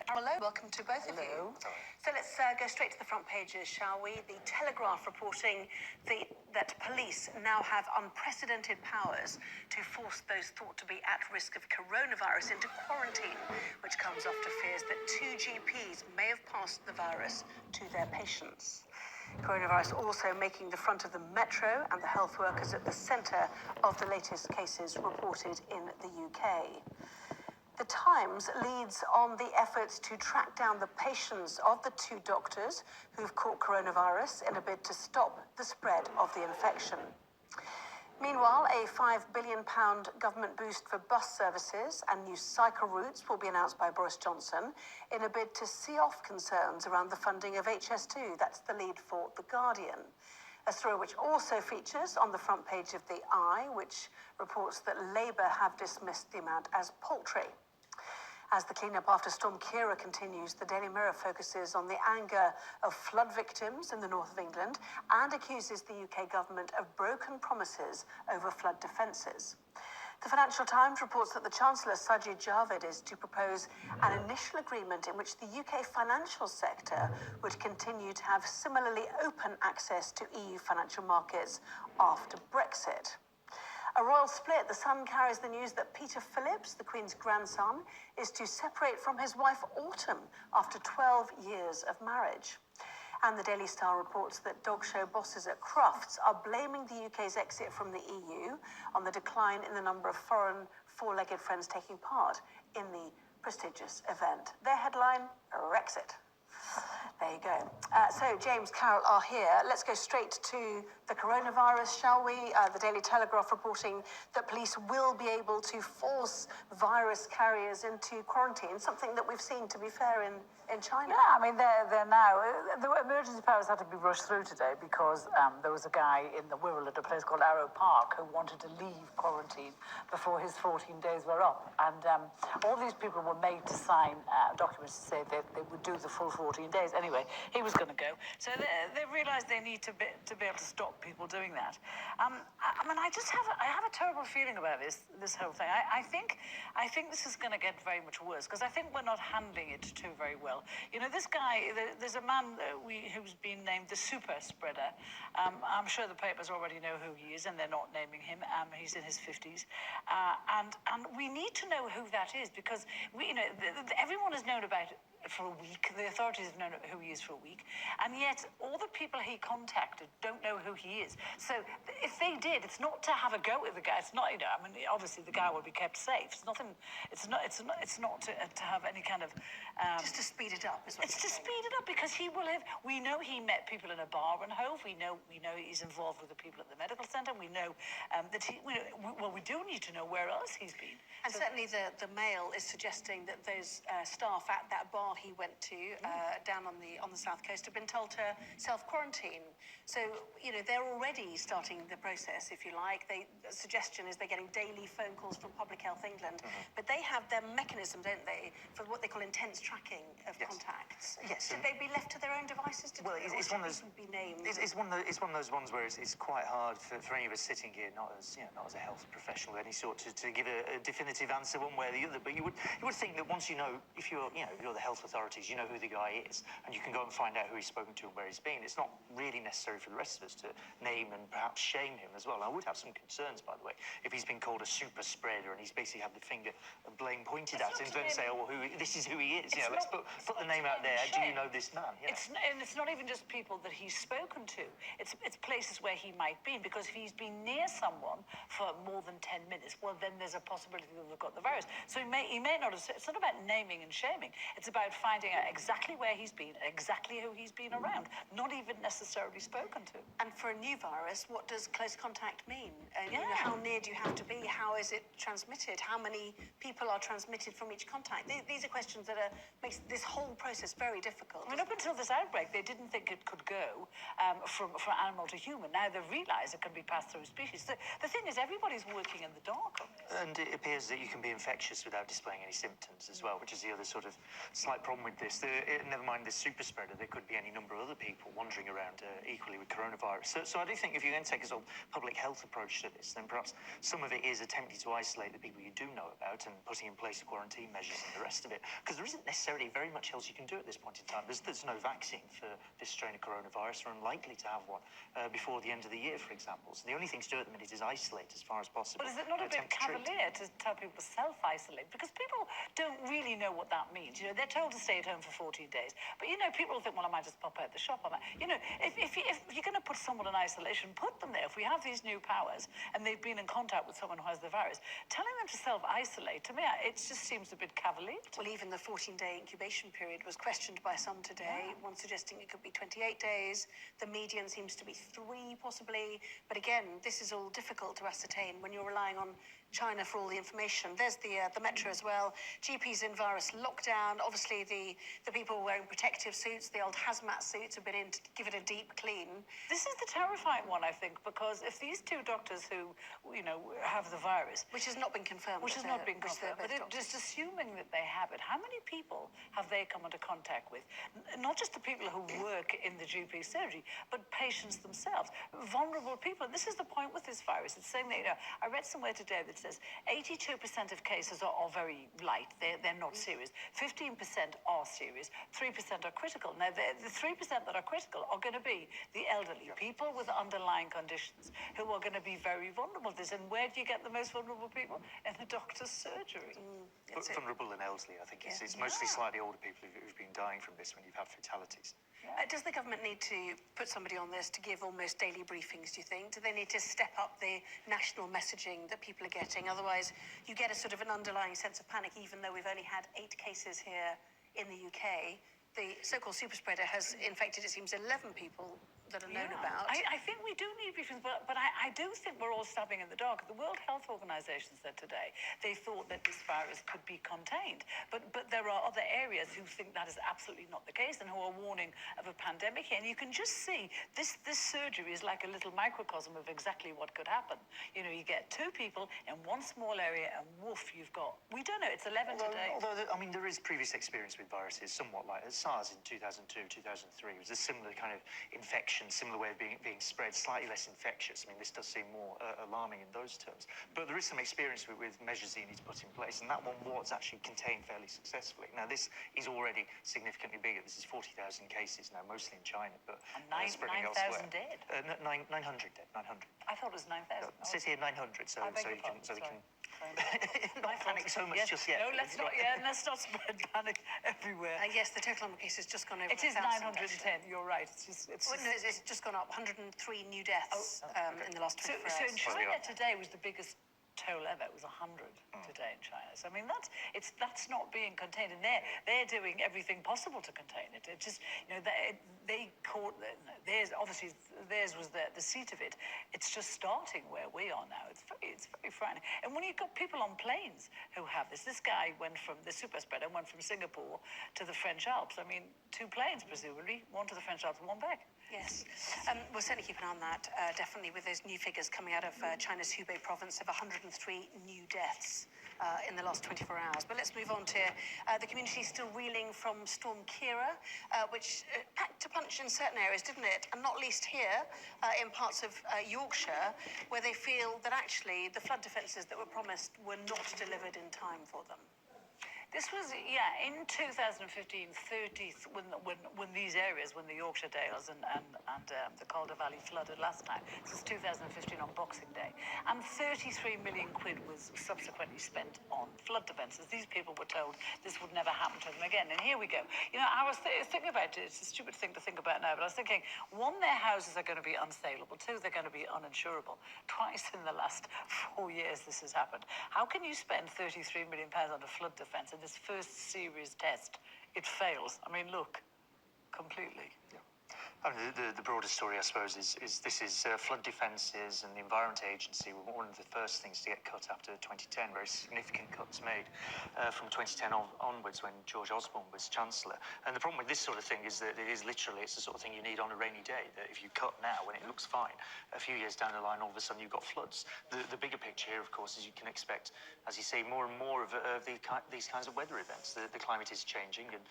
Hello, welcome to both of you. So let's go straight to the front pages, shall we? The Telegraph reporting that police now have unprecedented powers to force those thought to be at risk of coronavirus into quarantine, which comes after fears that 2 GPs may have passed the virus to their patients. Coronavirus also making the front of the Metro and the health workers at the centre of the latest cases reported in the UK. The Times leads on the efforts to track down the patients of the 2 doctors who've caught coronavirus in a bid to stop the spread of the infection. Meanwhile, a £5 billion government boost for bus services and new cycle routes will be announced by Boris Johnson in a bid to see off concerns around the funding of HS2. That's the lead for The Guardian. A story which also features on the front page of The Eye, which reports that Labour have dismissed the amount as paltry. As the clean-up after Storm Ciara continues, the Daily Mirror focuses on the anger of flood victims in the north of England and accuses the UK government of broken promises over flood defences. The Financial Times reports that the Chancellor Sajid Javid is to propose an initial agreement in which the UK financial sector would continue to have similarly open access to EU financial markets after Brexit. A royal split. The Sun carries the news that Peter Phillips, the Queen's grandson, is to separate from his wife Autumn after 12 years of marriage. And the Daily Star reports that dog show bosses at Crufts are blaming the UK's exit from the EU on the decline in the number of foreign four-legged friends taking part in the prestigious event. Their headline, Brexit. There you go. So James, Carol are here. Let's go straight to the coronavirus, shall we? The Daily Telegraph reporting that police will be able to force virus carriers into quarantine, something that we've seen, to be fair, in China. Yeah, I mean, they're now... The emergency powers had to be rushed through today because there was a guy in the Wirral at a place called Arrow Park who wanted to leave quarantine before his 14 days were up. And all these people were made to sign documents to say that they would do the full 14 days. Anyway, he was going to go. So they realised they need to be able to stop people doing that. I mean, I have a terrible feeling about this whole thing. I think this is going to get very much worse because I think we're not handling it too very well. You know, this guy, there's a man who's been named the super spreader. I'm sure the papers already know who he is, and they're not naming him. He's in his 50s, and we need to know who that is because everyone has known about it for a week. The authorities have known who he is for a week, and yet all the people he contacted don't know who he is. So if they did, it's not to have a go at the guy. It's not, I mean, obviously the guy will be kept safe. It's nothing. It's not to have any kind of. Just to speed it up, is what it's to speed it up because he will have. We know he met people in a bar in Hove. We know he's involved with the people at the medical centre. We know that he. We do need to know where else he's been. And so, certainly the Mail is suggesting that those staff at that bar he went to down on the south coast have been told to self-quarantine. So they're already starting the process, if you like. The suggestion is they're getting daily phone calls from Public Health England, but they have their mechanism, don't they, for what they call intense tracking of contacts. Yes. Should they be left to their own devices to do it? It's one of those. Be named? It's one of those ones where it's quite hard for any of us sitting here, not as a health professional of any sort, to give a definitive answer one way or the other. But you would think that once if you're the health authorities, you know who the guy is, and you can go and find out who he's spoken to and where he's been. It's not really necessary for the rest of us to name and perhaps shame him as well. I would have some concerns, by the way, if he's been called a super spreader and he's basically had the finger of blame pointed at him and say, oh, well, this is who he is. Let's put the name out there. Do you know this man? And it's not even just people that he's spoken to. It's places where he might be, because if he's been near someone for more than 10 minutes, well, then there's a possibility that they've got the virus. So he may not have. It's not about naming and shaming. It's about finding out exactly where he's been, exactly who he's been around, not even necessarily spoken to. And for a new virus, what does close contact mean? How near do you have to be? How is it transmitted? How many people are transmitted from each contact? These are questions that makes this whole process very difficult. I mean, up until this outbreak, they didn't think it could go from animal to human. Now they realise it can be passed through species. The thing is, everybody's working in the dark on this. And it appears that you can be infectious without displaying any symptoms as well, which is the other sort of slight problem problem with this. Never mind this super spreader, there could be any number of other people wandering around equally with coronavirus. So I do think if you're going to take a sort of public health approach to this, then perhaps some of it is attempting to isolate the people you do know about and putting in place quarantine measures and the rest of it. Because there isn't necessarily very much else you can do at this point in time. There's no vaccine for this strain of coronavirus. We're unlikely to have one before the end of the year, for example. So the only thing to do at the minute is isolate as far as possible. But is it not a bit cavalier to tell people to self-isolate? Because people don't really know what that means. You know, they're told to stay at home for 14 days. But, you know, people think, well, I might just pop out the shop. You know, if you're going to put someone in isolation, put them there. If we have these new powers and they've been in contact with someone who has the virus, telling them to self-isolate, to me, it just seems a bit cavalier. Well, even the 14-day incubation period was questioned by some today, one suggesting it could be 28 days. The median seems to be 3, possibly. But again, this is all difficult to ascertain when you're relying on China for all the information. There's the Metro as well. GPs in virus lockdown. Obviously, the people wearing protective suits, the old hazmat suits, have been in to give it a deep clean. This is the terrifying one, I think, because if these 2 doctors who, you know, have the virus... Which has not been confirmed. Which has not been confirmed, but just assuming that they have it, how many people have they come into contact with? Not just the people who work in the GP surgery, but patients themselves. Vulnerable people. And this is the point with this virus. It's saying that, you know, I read somewhere today that says 82% of cases are very light. They're not serious. 15% are serious. 3% are critical. Now, the 3% that are critical are going to be the elderly, people with underlying conditions who are going to be very vulnerable to this. And where do you get the most vulnerable people? In the doctor's surgery. Vulnerable and elderly, I think. It's mostly slightly older people who've been dying from this when you've had fatalities. Does the government need to put somebody on this to give almost daily briefings, do you think? Do they need to step up the national messaging that people are getting? Otherwise, you get a sort of an underlying sense of panic, even though we've only had 8 cases here in the UK. The so-called super spreader has infected, it seems, 11 people that are known about. I think we do need briefings, but I do think we're all stabbing in the dark. The World Health Organization said today they thought that this virus could be contained, but there are other areas who think that is absolutely not the case and who are warning of a pandemic. And you can just see this surgery is like a little microcosm of exactly what could happen. You know, you get 2 people in one small area and woof, you've got, we don't know, it's 11 today. Although, I mean, there is previous experience with viruses, somewhat like SARS in 2002, 2003. It was a similar kind of infection, similar way of being spread, slightly less infectious. I mean, this does seem more alarming in those terms. But there is some experience with measures that you need to put in place, and that one was actually contained fairly successfully. Now, this is already significantly bigger. This is 40,000 cases now, mostly in China, but spreading elsewhere. 9,000 dead? 900 dead, 900. I thought it was 9,000. It says here 900, so you can... Not panic so much just yet. No, let's not spread panic everywhere. Yes, the total number of cases has just gone over. It is 910. You're right. It's just gone up. 103 new deaths in the last 24 hours. So in China today was the biggest toll ever. It was 100 today in China. So I mean that's not being contained, and they're doing everything possible to contain it. It just, you know, they caught theirs. Obviously theirs was the seat of it. It's just starting where we are now. It's very frightening. And when you've got people on planes who have this guy went from the super spreader went from Singapore to the French Alps. I mean, 2 planes presumably, one to the French Alps and one back. Yes. We'll certainly keep an eye on that, definitely, with those new figures coming out of China's Hubei province of 103 new deaths in the last 24 hours. But let's move on to the community still reeling from Storm Kira, which packed a punch in certain areas, didn't it? And not least here in parts of Yorkshire, where they feel that actually the flood defences that were promised were not delivered in time for them. This was, in 2015, when these areas, when the Yorkshire Dales and the Calder Valley flooded last time. This was 2015 on Boxing Day. And 33 million quid was subsequently spent on flood defences. These people were told this would never happen to them again. And here we go. You know, I was thinking about it. It's a stupid thing to think about now, but I was thinking, 1, their houses are going to be unsaleable. 2, they're going to be uninsurable. Twice in the last 4 years this has happened. How can you spend £33 million on a flood defence in this first series test? It fails. I mean, look, completely. Yeah. I mean, the broader story, I suppose, is flood defences and the Environment Agency were one of the first things to get cut after 2010, very significant cuts made from 2010 onwards when George Osborne was Chancellor. And the problem with this sort of thing is that it's the sort of thing you need on a rainy day, that if you cut now when it looks fine, a few years down the line, all of a sudden you've got floods. The bigger picture here, of course, is you can expect, as you say, more and more of these kinds of weather events. The climate is changing, and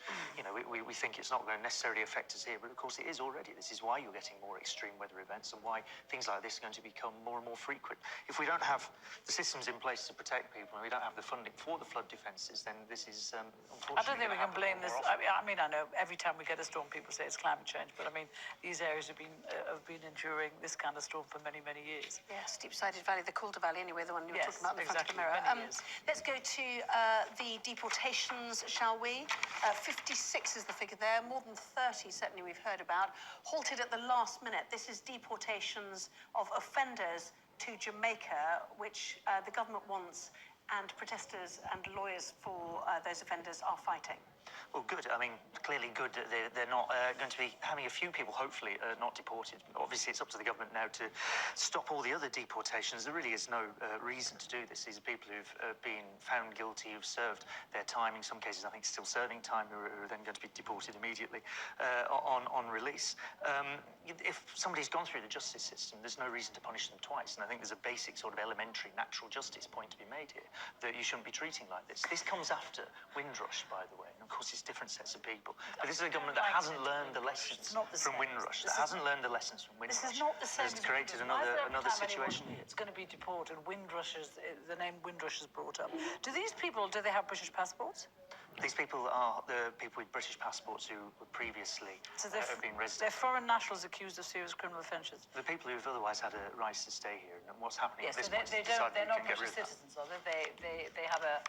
we think it's not going to necessarily affect us here, but of course it is already. This is why you're getting more extreme weather events and why things like this are going to become more and more frequent. If we don't have the systems in place to protect people and we don't have the funding for the flood defences, then this is unfortunately. I don't think we can blame this. I mean, I know every time we get a storm, people say it's climate change, but I mean, these areas have been enduring this kind of storm for many, many years. Yeah, steep-sided valley, the Calder Valley, anyway, the one you were talking about in the front of the exactly, mirror. Let's go to the deportations, shall we? 56 is the figure there, more than 30 certainly we've heard about, halted at the last minute. This is deportations of offenders to Jamaica, which the government wants, and protesters and lawyers for those offenders are fighting. Well, good. I mean, clearly good that they're not going to be having a few people, hopefully, not deported. Obviously, it's up to the government now to stop all the other deportations. There really is no reason to do this. These are people who've been found guilty, who've served their time. In some cases, I think still serving time, who are then going to be deported immediately on release. If somebody's gone through the justice system, there's no reason to punish them twice. And I think there's a basic sort of elementary natural justice point to be made here, that you shouldn't be treating like this. This comes after Windrush, by the way. And of course, it's different sets of people. But this is a government that hasn't learned the lessons from Windrush. That hasn't learned the lessons from Windrush. This is not the same. It's created another situation here. It's going to be deported. The name Windrush is brought up. Do these people, do they have British passports? These people are the people with British passports who were previously have been residents. They're foreign nationals accused of serious criminal offences. The people who've otherwise had a right to stay here, and what's happening yes, at this so point, they're not British citizens, are they? They have a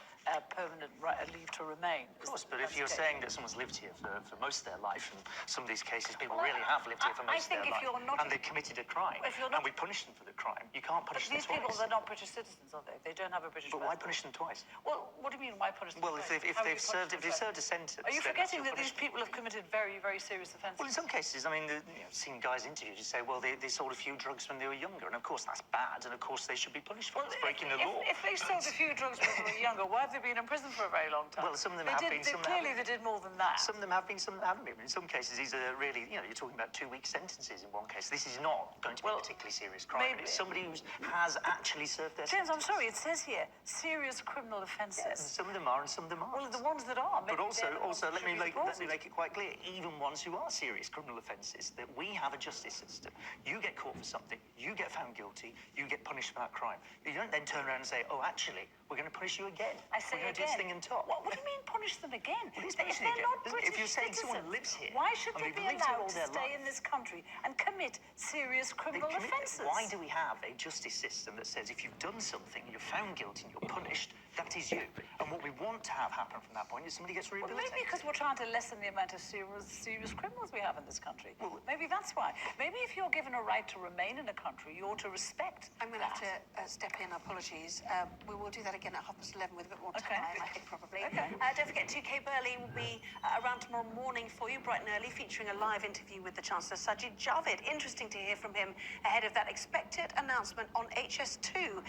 permanent right, a leave to remain. Of course, but if you're saying that someone's lived here for most of their life, and some of these cases people really have lived here for most of their life, and they've committed a crime, and we punish them for the crime, you can't punish them twice. These people, they're not British citizens, are they? They don't have a British passport. But why punish them twice? Well, what do you mean, why punish them twice? Well, if they've served a sentence... Are you forgetting that these people have committed very, very serious offences? Well, in some cases, I mean, seen guys interviewed who say, well, they sold a few drugs when they were younger, and of course that's bad, and of course they should be punished for breaking the law. If they sold a few drugs when they were younger, why have they been in prison for a very long time? Well, some of them have been, some clearly they did more than that. Some of them have been, some haven't been. In some cases, these are really, you're talking about 2-week sentences in one case. This is not going to be a particularly serious crime. It's somebody who has actually served their sentence. James, I'm sorry, it says here, serious criminal offences. Yes, some of them are and some of them aren't. Well, the ones that are. But also, let me make it quite clear, even ones who are serious criminal offences, that we have a justice system. You get caught for something, you get found guilty, you get punished for that crime. You don't then turn around and say, oh, actually, we're going to punish you again. I say we're going to do this thing on top. What do you mean punish them again? Well, if they're not British if you're saying citizens, someone lives here, why should they be allowed to stay life, in this country and commit serious criminal offences? Why do we have a justice system that says if you've done something, you're found guilty and you're punished, that is you? And what we want to have happen from that point is somebody gets rehabilitated. Well, maybe because we're trying to lessen the amount of serious criminals we have in this country. Well, maybe that's why. Maybe if you're given a right to remain in a country, you ought to respect. I'm going to have to step in. Apologies. We will do that again at 11:30 with a bit more time, I think, probably. Okay. Don't forget, 2K Burley will be around tomorrow morning for you, bright and early, featuring a live interview with the Chancellor, Sajid Javid. Interesting to hear from him ahead of that expected announcement on HS2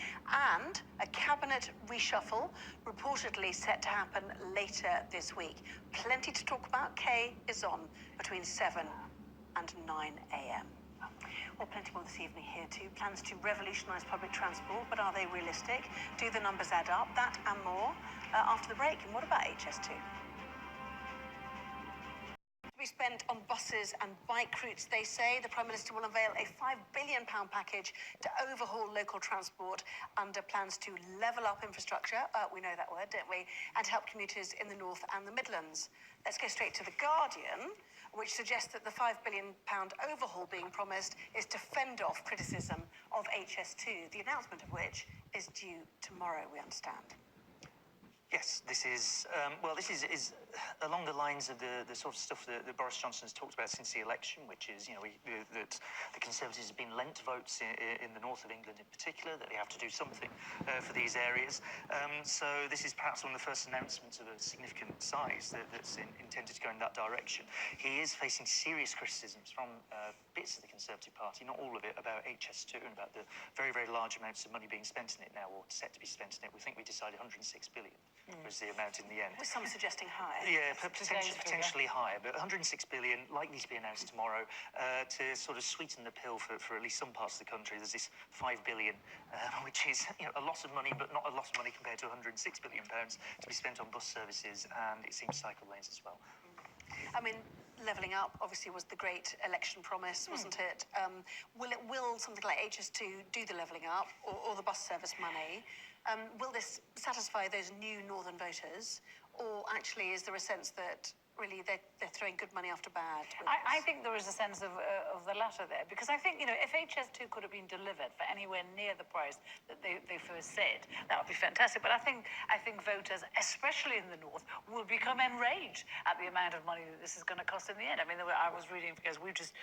and a cabinet reshuffle reportedly set to happen later this week. Plenty to talk about. Kay is on between 7 and 9 a.m. Well, plenty more this evening here too. Plans to revolutionise public transport, but are they realistic? Do the numbers add up? That and more after the break. And what about HS2? To be spent on buses and bike routes, they say. The Prime Minister will unveil a £5 billion package to overhaul local transport under plans to level up infrastructure, we know that word, don't we, and to help commuters in the North and the Midlands. Let's go straight to The Guardian, which suggests that the £5 billion overhaul being promised is to fend off criticism of HS2, the announcement of which is due tomorrow, we understand. Yes, this is along the lines of the sort of stuff that Boris Johnson has talked about since the election, which is, that the Conservatives have been lent votes in the north of England in particular, that they have to do something for these areas. So this is perhaps one of the first announcements of a significant size that's intended to go in that direction. He is facing serious criticisms from bits of the Conservative Party, not all of it, about HS2 and about the very, very large amounts of money being spent in it now, or set to be spent in it. We think we decided 106 billion was the amount in the end. With some suggesting higher. Yeah, potentially higher, but 106 billion likely to be announced tomorrow to sort of sweeten the pill for at least some parts of the country. There's this 5 billion, which is a lot of money, but not a lot of money compared to 106 billion pounds to be spent on bus services, and it seems cycle lanes as well. I mean, levelling up obviously was the great election promise, wasn't it? Will something like HS2 do the levelling up, or the bus service money? Will this satisfy those new northern voters, or actually is there a sense that really they're throwing good money after bad? I think there is a sense of the latter there, because I think, if HS2 could have been delivered for anywhere near the price that they first said, that would be fantastic. But I think voters, especially in the north, will become enraged at the amount of money that this is going to cost in the end. I mean, I was reading, because we've just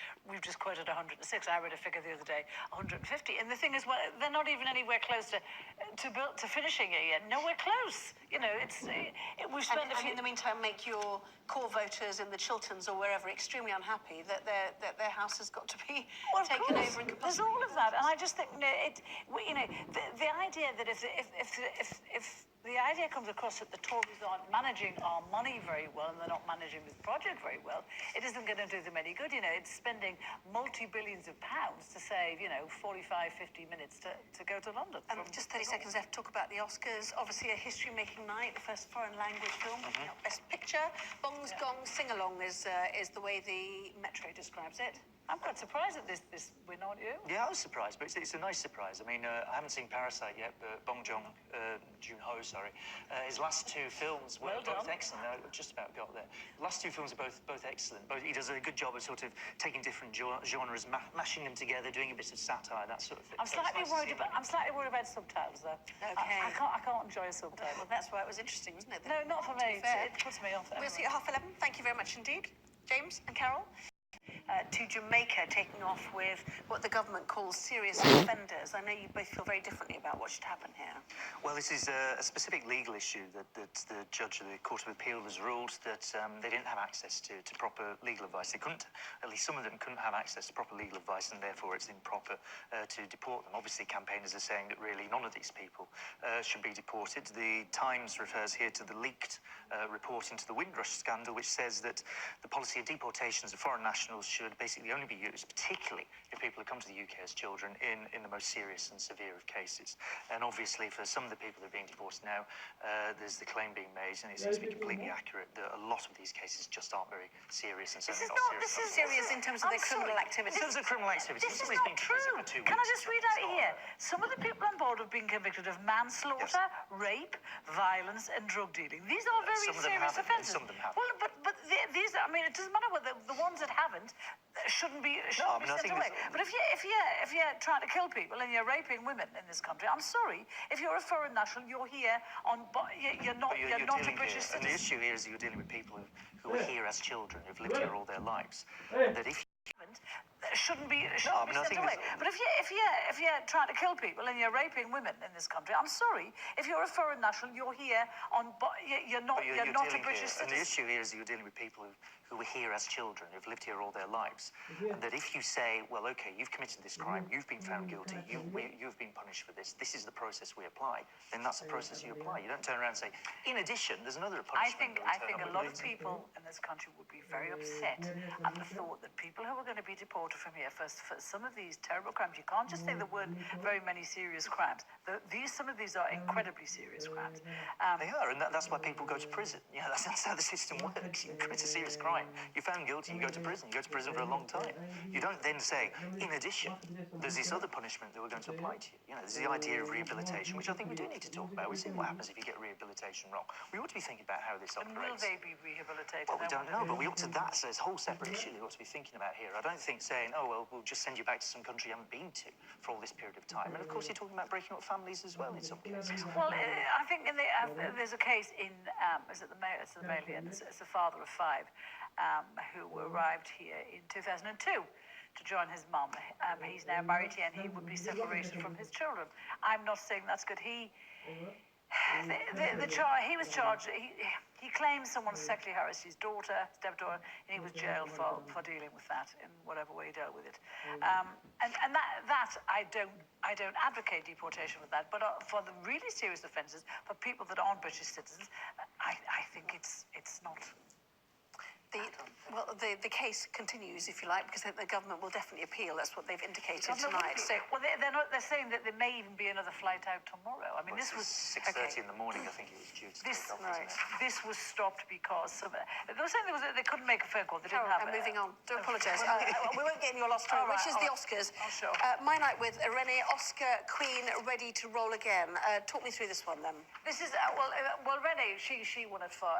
quoted 106. I read a figure the other day, 150. And the thing is, well, they're not even anywhere close to finishing it yet. Nowhere close. We've spent and in the meantime, make your core voters in the Chilterns or wherever extremely unhappy that their house has got to be taken over and there's all of that. And I just think the idea that if the idea comes across that the Tories aren't managing our money very well and they're not managing this project very well, it isn't going to do them any good. It's spending multi-billions of pounds to save 45, 50 minutes to go to London. Just 30 seconds left to talk about the Oscars. Obviously a history-making night, the first foreign language film, Best Picture. Bongs Gong Sing Along is the way the Metro describes it. I'm quite surprised at this win, aren't you? Yeah, I was surprised, but it's a nice surprise. I mean, I haven't seen Parasite yet, but Bong Joon-ho, his last two films were both excellent. I just about got there. The last two films are both excellent. He does a good job of sort of taking different genres, mashing them together, doing a bit of satire, that sort of thing. I'm slightly worried about subtitles, though. Okay. I can't enjoy a subtitle. Well, that's why it was interesting, wasn't it? No, not for me. It puts me off. We'll see you at 11:30. Thank you very much indeed, James and Carol. To Jamaica, taking off with what the government calls serious offenders. I know you both feel very differently about what should happen here. Well, this is a specific legal issue that the judge of the Court of Appeal has ruled that they didn't have access to proper legal advice. They couldn't, at least some of them couldn't have access to proper legal advice, and therefore it's improper to deport them. Obviously, campaigners are saying that really none of these people should be deported. The Times refers here to the leaked report into the Windrush scandal, which says that the policy of deportations of foreign nationals should basically only be used, particularly if people who come to the UK as children, in the most serious and severe of cases. And obviously, for some of the people that are being deported now, there's the claim being made, and it seems to be completely accurate, that a lot of these cases just aren't very serious, and certainly not serious. This is serious in terms of their criminal activity. In terms of criminal activity, This is not true. Can I just read out here? Some of the people on board have been convicted of manslaughter, rape, violence, and drug dealing. These are very serious offences. Some of them haven't. Well, but these, I mean, it doesn't matter whether the ones that haven't shouldn't be sent away. But if you're trying to kill people and you're raping women in this country, I'm sorry, if you're a foreign national, you're here on, you're not a British citizen. And the issue here is that you're dealing with people who are here as children, who've lived here all their lives. That if shouldn't be sent away. But if you're trying to kill people and you're raping women in this country, I'm sorry, if you're a foreign national, you're here on, you're not a British citizen. And the issue here is that you're dealing with people who were here as children, who've lived here all their lives. And that if you say, well, okay, you've committed this crime, you've been found guilty, you've been punished for this, this is the process we apply, then that's the process you apply. You don't turn around and say, in addition, there's another punishment. I think a lot of people in this country would be very upset at the thought that people who are going to be deported from here for some of these terrible crimes, you can't just say there weren't very many serious crimes. Some of these are incredibly serious crimes. They are, and that's why people go to prison. Yeah, that's how the system works. You commit a serious crime, you're found guilty, you go to prison. You go to prison for a long time. You don't then say, in addition, there's this other punishment that we're going to apply to you. There's the idea of rehabilitation, which I think we do need to talk about. We see what happens if you get rehabilitation wrong. We ought to be thinking about how this operates. And will they be rehabilitated? Well, we don't know, but we ought to. That's a whole separate issue we ought to be thinking about here. I don't think saying, oh, well, we'll just send you back to some country you haven't been to for all this period of time. And of course, you're talking about breaking up families as well in some cases. Well, I think there's a case in, it's the Malians, it's a father of 5 who arrived here in 2002 to join his mum. He's now married here and he would be separated from his children. I'm not saying that's good. He was charged. He claims someone sexually harassed his daughter, stepdaughter, and he was jailed for dealing with that in whatever way he dealt with it. And that I don't advocate deportation for that, but for the really serious offences, for people that aren't British citizens, I think it's not. The case continues, if you like, because the government will definitely appeal. That's what they've indicated tonight. So, well, they're saying that there may even be another flight out tomorrow. I mean, this was 6:30 in the morning. I think it was due to take off, wasn't it? This was stopped because they were saying they couldn't make a phone call. They didn't Carol, have. I'm moving on. Do apologise. We won't get in your lost train, which is the Oscars. Oh, sure. My Night with Renee, Oscar Queen, ready to roll again. Talk me through this one, then. This is well, Renee. She won it for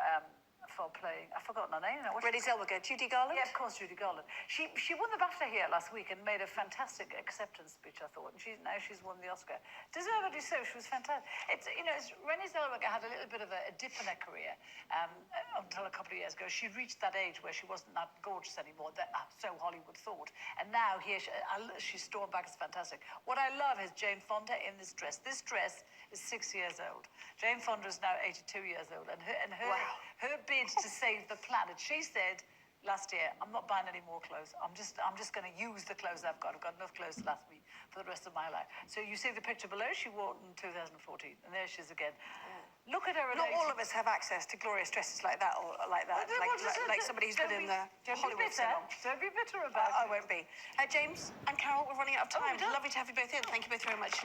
playing. I've forgotten her name now. Renee Zellweger, Judy Garland? Yeah, of course, Judy Garland. She won the BAFTA here last week and made a fantastic acceptance speech, I thought. And now she's won the Oscar. Deservedly so. She was fantastic. Renee Zellweger had a little bit of a dip in her career until a couple of years ago. She reached that age where she wasn't that gorgeous anymore. So Hollywood thought. And now here she's stormed back. It's fantastic. What I love is Jane Fonda in this dress. This dress is 6 years old. Jane Fonda is now 82 years old, and her bid to save the planet. She said last year, I'm not buying any more clothes. I'm just going to use the clothes I've got. I've got enough clothes to last me for the rest of my life. So you see the picture below. She wore it in 2014, and there she is again. Yeah. Look at her. Not all of us have access to glorious dresses like that, or like that. Like somebody who's been in Hollywood so long. Don't be bitter about it. I won't be. James and Carol, we're running out of time. Lovely to have you both in. Thank you both very much.